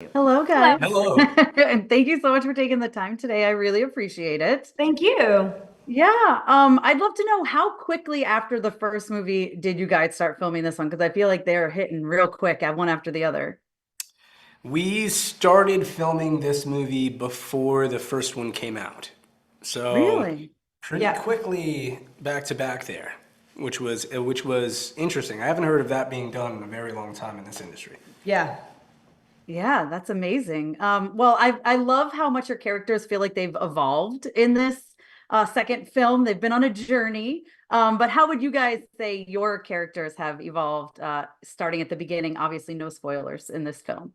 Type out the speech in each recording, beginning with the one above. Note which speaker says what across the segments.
Speaker 1: Hello,
Speaker 2: Hello.
Speaker 1: guys.
Speaker 3: Hello.
Speaker 1: And thank you so much for taking the time today. I really appreciate it.
Speaker 2: Thank you.
Speaker 1: Yeah, I'd love to know how quickly after the first movie did you guys start filming this one? Because I feel like they're hitting real quick at one after the other.
Speaker 3: We started filming this movie before the first one came out. So
Speaker 1: Really?
Speaker 3: pretty
Speaker 2: Yeah.
Speaker 3: quickly back to back there, which was interesting. I haven't heard of that being done in a very long time in this industry.
Speaker 2: Yeah.
Speaker 1: Yeah, that's amazing. Well, I love how much your characters feel like they've evolved in this second film. They've been on a journey. But how would you guys say your characters have evolved starting at the beginning? Obviously, no spoilers in this film.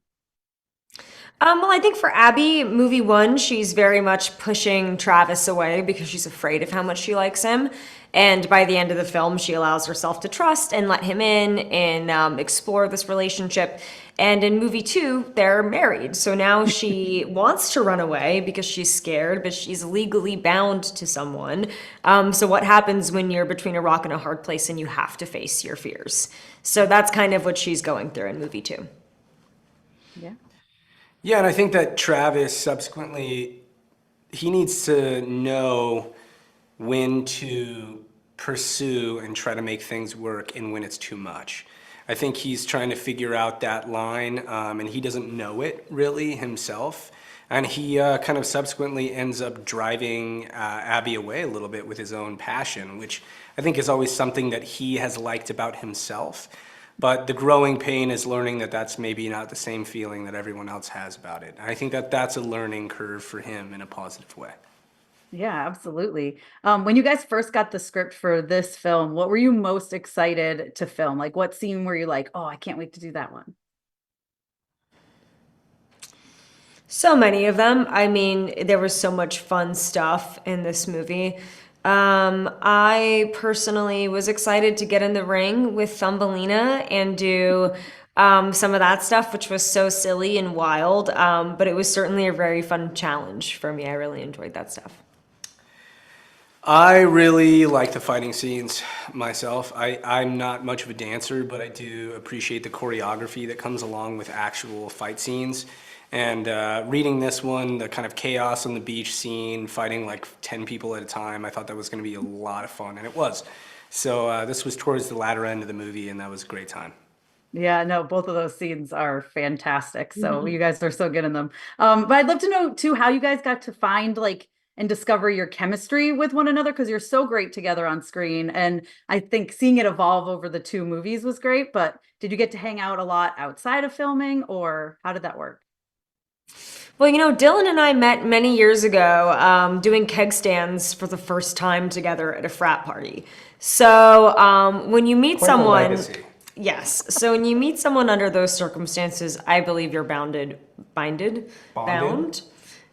Speaker 2: Well, I think for Abby, movie one, she's very much pushing Travis away because she's afraid of how much she likes him. And by the end of the film, she allows herself to trust and let him in and explore this relationship. And in movie two, they're married. So now she wants to run away because she's scared, but she's legally bound to someone. So, what happens when you're between a rock and a hard place and you have to face your fears? So, that's kind of what she's going through in movie two.
Speaker 1: Yeah.
Speaker 3: Yeah, and I think that Travis subsequently he needs to know when to pursue and try to make things work and when it's too much. I think he's trying to figure out that line, and he doesn't know it really himself. And he kind of subsequently ends up driving Abby away a little bit with his own passion, which I think is always something that he has liked about himself. But the growing pain is learning that that's maybe not the same feeling that everyone else has about it. And I think that that's a learning curve for him in a positive way.
Speaker 1: Yeah, absolutely. When you guys first got the script for this film, what were you most excited to film? Like, what scene were you like, oh, I can't wait to do that one?
Speaker 2: So many of them. I mean, there was so much fun stuff in this movie. I personally was excited to get in the ring with Thumbelina and do some of that stuff, which was so silly and wild. But it was certainly a very fun challenge for me. I really enjoyed that stuff.
Speaker 3: I really like the fighting scenes myself. I'm not much of a dancer, but I do appreciate the choreography that comes along with actual fight scenes. And reading this one, the kind of chaos on the beach scene, fighting like 10 people at a time, I thought that was going to be a lot of fun, and it was. So this was towards the latter end of the movie, and that was a great time.
Speaker 1: Yeah, no, both of those scenes are fantastic. So you guys are so good in them. But I'd love to know too how you guys got to find like and discover your chemistry with one another because you're so great together on screen. And I think seeing it evolve over the two movies was great. But did you get to hang out a lot outside of filming, or how did that work?
Speaker 2: Well, Dylan and I met many years ago doing keg stands for the first time together at a frat party. So when you meet
Speaker 3: Quite the
Speaker 2: someone,
Speaker 3: legacy.
Speaker 2: yes. So when you meet someone under those circumstances, I believe you're
Speaker 3: Bonded?
Speaker 2: bound.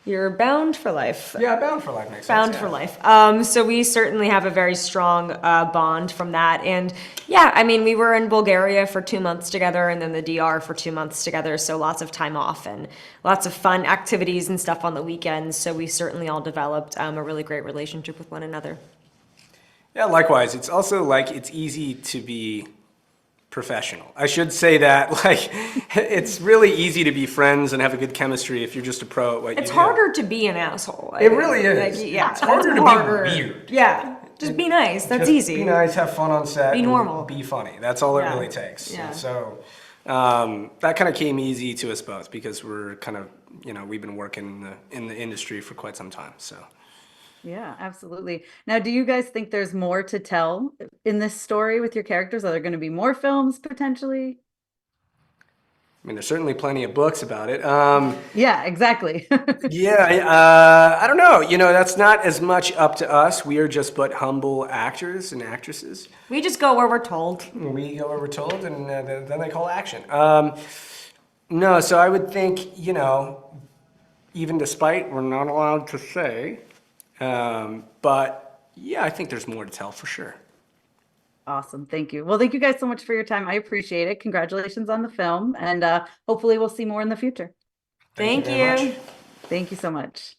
Speaker 2: You're bound for life.
Speaker 3: Yeah, Bound for Life makes sense.
Speaker 2: Bound
Speaker 3: Yeah.
Speaker 2: for life. So we certainly have a very strong bond from that. And yeah, I mean, we were in Bulgaria for 2 months together and then the DR for 2 months together. So lots of time off and lots of fun activities and stuff on the weekends. So we certainly all developed a really great relationship with one another.
Speaker 3: Yeah, likewise. It's also like it's easy to be professional. I should say that like it's really easy to be friends and have a good chemistry if you're just a pro at what you
Speaker 2: It's
Speaker 3: do.
Speaker 2: harder to be an asshole.
Speaker 3: It really is.
Speaker 2: Like, yeah,
Speaker 3: It's harder to be weird.
Speaker 2: Yeah, just be nice. That's
Speaker 3: Just
Speaker 2: easy.
Speaker 3: be nice, have fun on set,
Speaker 2: Be
Speaker 3: and
Speaker 2: normal.
Speaker 3: be funny. That's all it
Speaker 2: Yeah.
Speaker 3: really takes.
Speaker 2: Yeah.
Speaker 3: And so that kind of came easy to us both because we're kind of we've been working in the industry for quite some time. So.
Speaker 1: Yeah, absolutely. Now, do you guys think there's more to tell in this story with your characters? Are there going to be more films potentially?
Speaker 3: I mean, there's certainly plenty of books about it.
Speaker 1: Yeah, exactly.
Speaker 3: Yeah, I don't know. That's not as much up to us. We are just but humble actors and actresses.
Speaker 2: We just go where we're told.
Speaker 3: We go where we're told, and then they call action. No, so I would think, even despite we're not allowed to say, but yeah, I think there's more to tell for sure.
Speaker 1: Awesome. Thank you. Well, thank you guys so much for your time. I appreciate it. Congratulations on the film, and hopefully we'll see more in the future.
Speaker 3: Thank you
Speaker 2: Thank
Speaker 3: very much.
Speaker 2: you.
Speaker 1: Thank you so much.